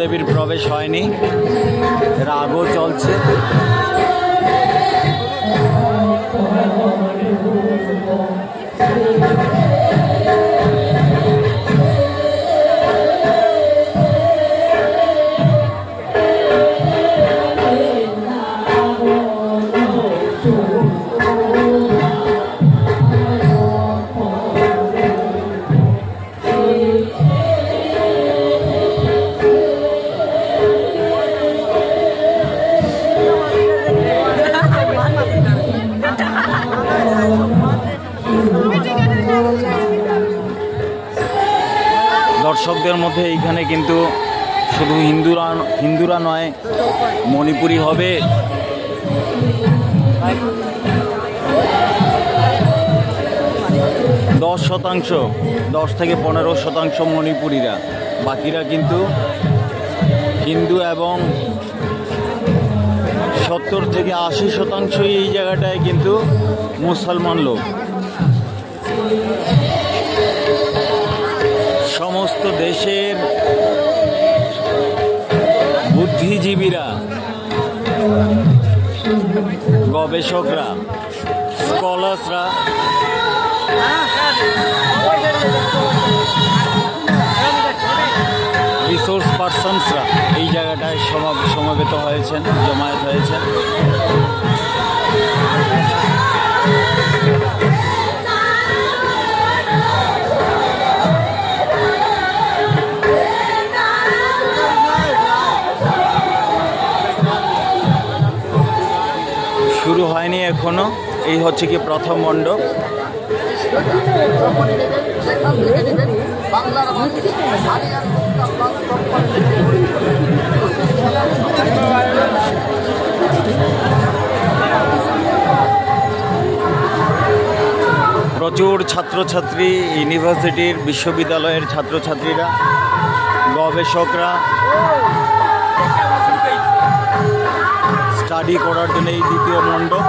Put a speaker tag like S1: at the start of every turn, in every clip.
S1: দেবীর প্রবেশ হয়নি, রাগও চলছে। দর্শকদের মধ্যে এইখানে কিন্তু শুধু হিন্দুরা নয়, মণিপুরি হবে। 10 থেকে 15% মণিপুরীরা, বাকিরা কিন্তু হিন্দু এবং 70 থেকে 80% এই জায়গাটায় কিন্তু মুসলমান লোক। সমস্ত দেশের বুদ্ধিজীবীরা, গবেষকরা, স্কলার্সরা, রিসোর্স পার্সনসরা এই জায়গাটায় সমবেত হয়েছেন, জমায়েত হয়েছেন। শুরু হয়নি এখনো, এই হচ্ছে কি প্রথম মণ্ডপ। প্রচুর ছাত্রছাত্রী, ইউনিভার্সিটির, বিশ্ববিদ্যালয়ের ছাত্রছাত্রীরা, গবেষকরা স্টাডি করার জন্য এই দ্বিতীয় মণ্ডপ।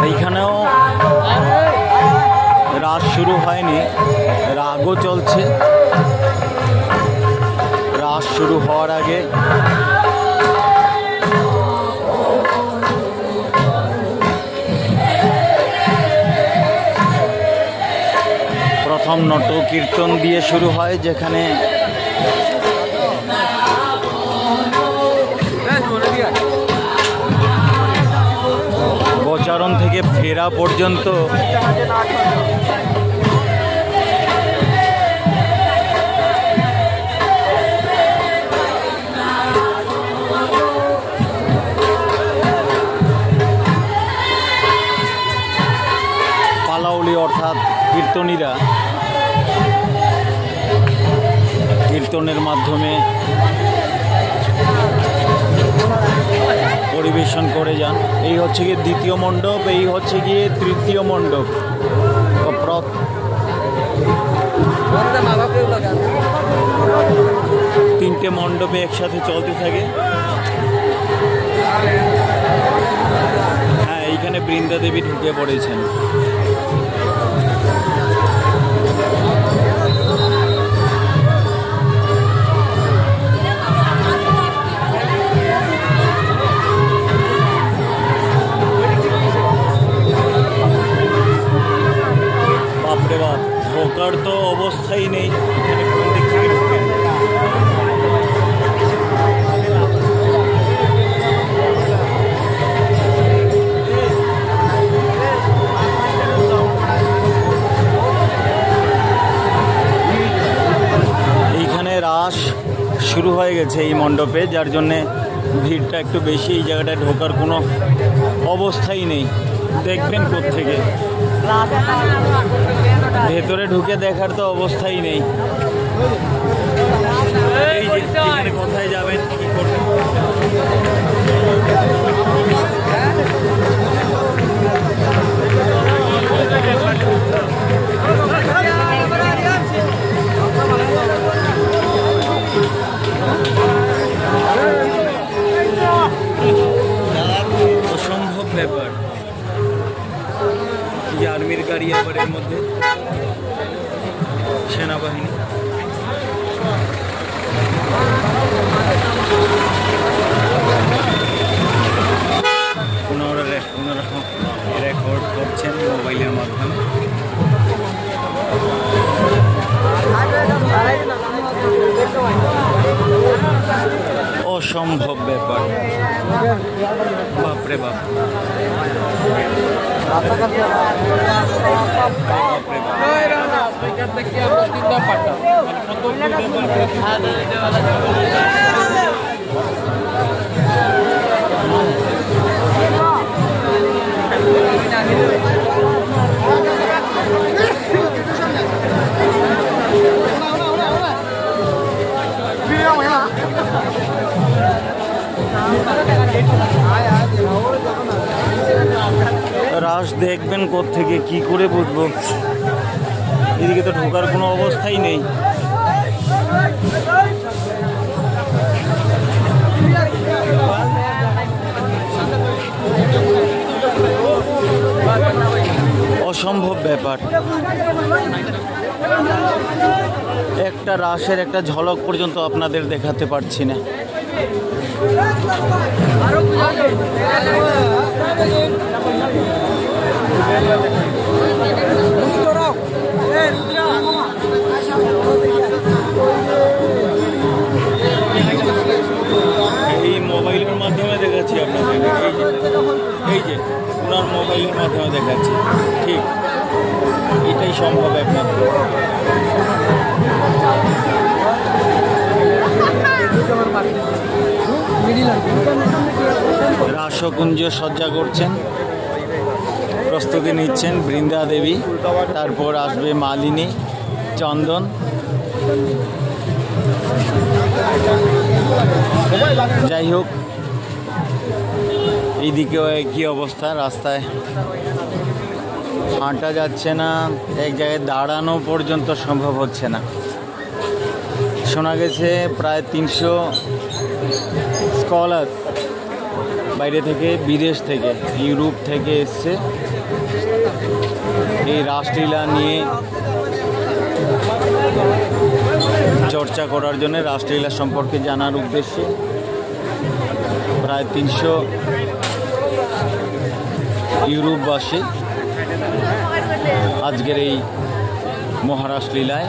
S1: এইখানেও রাত শুরু হয়নি, রাগও চলছে। রাত শুরু হওয়ার আগে প্রথম নট কীর্তন দিয়ে শুরু হয়, যেখানে গোচারণ থেকে ফেরা পর্যন্ত পালাউলি অর্থাৎ কীর্তনীরা কীর্তনের মাধ্যমে পরিবেশন করে যান। এই হচ্ছে গিয়ে দ্বিতীয় মণ্ডপ, এই হচ্ছে গিয়ে তৃতীয় মণ্ডপ। তিনটে মণ্ডপে একসাথে চলতে থাকে। হ্যাঁ, এইখানে বৃন্দা দেবী ঢুকে পড়েছেন। বাপরে বাপ, ঢোকার তো অবস্থাই নেই। এখানে কোন দিক থেকে ঢোকেন? এইখানে রাস শুরু হয়ে গেছে এই মণ্ডপে, যার জন্যে ভিড়টা একটু বেশি। এই জায়গাটায় ঢোকার কোনো অবস্থাই নেই। দেখবেন কোত্থেকে, ভেতরে ঢুকে দেখার তো অবস্থাই নেই। এই যে এখানে কোথায় যাবেন, কি করবেন? গার্ডের মধ্যে সেনাবাহিনী। ওনারা রেকর্ড করছেন মোবাইলের মাধ্যমে। অসম্ভব ব্যাপার, বাপরে বাপ। রাশ দেখবেন কোত্থেকে, কি করে বুঝবো? এদিকে তো ঢোকার কোনো অবস্থাই নেই। অসম্ভব ব্যাপার। একটা রাশের একটা ঝলক পর্যন্ত আপনাদের দেখাতে পারছি না। এই মোবাইলের মাধ্যমে দেখাচ্ছি আপনাদের, এই যে ওনার মোবাইলের মাধ্যমে দেখাচ্ছি, ঠিক এটাই সম্ভব একমাত্র। রাসকুঞ্জ সজ্জা করছেন, প্রস্তুতি নিচ্ছেন বৃন্দা দেবী, তারপর আসবে মালিনী, চন্দন। যাই হোক, এইদিকেও একই অবস্থা, রাস্তায় হাঁটা যাচ্ছে না, এক জায়গায় দাঁড়ানো পর্যন্ত সম্ভব হচ্ছে না। শোনা গেছে প্রায় 300 স্কলার বাইরে থেকে, বিদেশ থেকে, ইউরোপ থেকে এসছে এই রাসলীলা নিয়ে চর্চা করার জন্য, রাসলীলা সম্পর্কে জানার উদ্দেশ্যে। প্রায় 300 ইউরোপবাসী আজকের এই মহারাস লীলায়।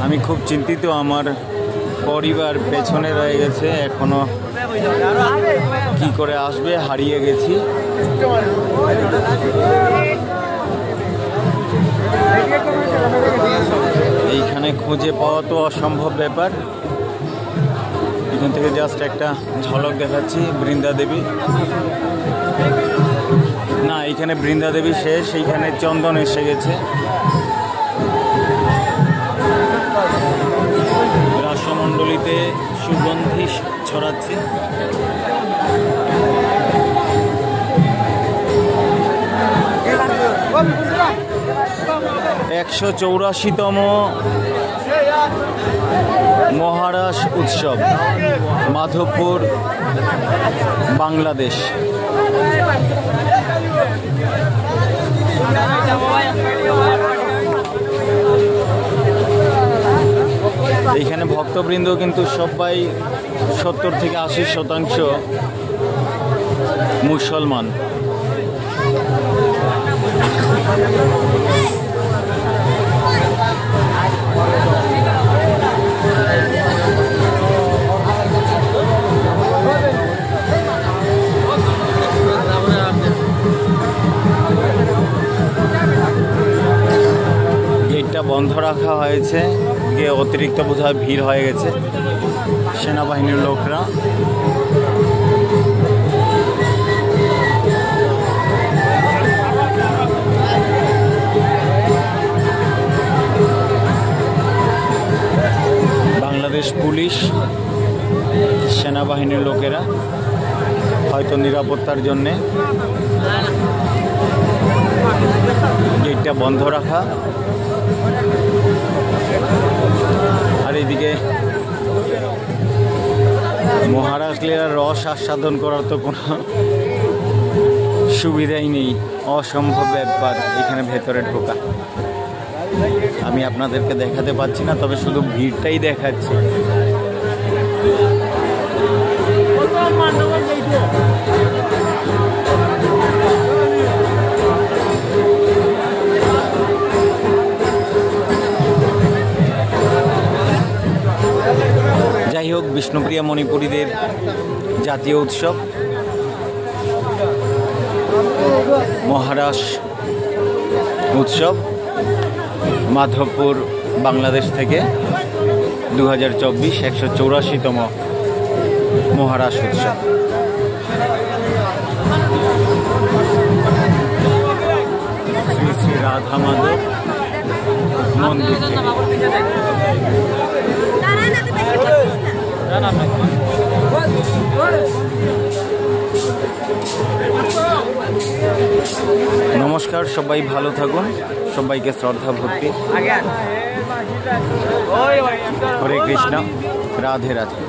S1: আমি খুব চিন্তিত, আমার পরিবার পেছনে রয়ে গেছে, এখনো কি করে আসবে, হারিয়ে গেছি। এইখানে খুঁজে পাওয়া তো অসম্ভব ব্যাপার। এখান থেকে জাস্ট একটা ঝলক দেখাচ্ছি বৃন্দা দেবী। না, এইখানে বৃন্দা দেবী শেষ, এইখানে চন্দন এসে গেছে। রাসমণ্ডলীতে সুগন্ধি ছড়াচ্ছে। 184তম মহারাস উৎসব, মাধবপুর, বাংলাদেশ। এইখানে ভক্তবৃন্দ কিন্তু সবাই 70 থেকে 80% মুসলমান। গেটটা বন্ধ রাখা হয়েছে, গিয়ে অতিরিক্ত বোধহয় ভিড় হয়ে গেছে সেনাবাহিনীর লোকরা। বাংলাদেশ পুলিশ, সেনাবাহিনীর লোকেরা হয়তো নিরাপত্তার জন্যে গেটটা বন্ধ রাখা। আর এইদিকে মহারাজ লীলার রস আস্বাদন করার তো কোনো সুবিধাই নেই, অসম্ভব ব্যাপার এখানে ভেতরে ঢোকা। আমি আপনাদেরকে দেখাতে পাচ্ছি না, তবে শুধু ভিড়টাই দেখাচ্ছি। যাই হোক, বিষ্ণুপ্রিয়া মণিপুরীদের জাতীয় উৎসব মহারাস উৎসব মাধবপুর বাংলাদেশ থেকে 2024 184তম মহারাস উৎসব। শ্রী শ্রী রাধা মাধব মন্দির থেকে। নমস্কার, সবাই ভালো থাকুন, সবাইকে শ্রদ্ধা ভক্তি, হরে কৃষ্ণ, রাধে রাধে।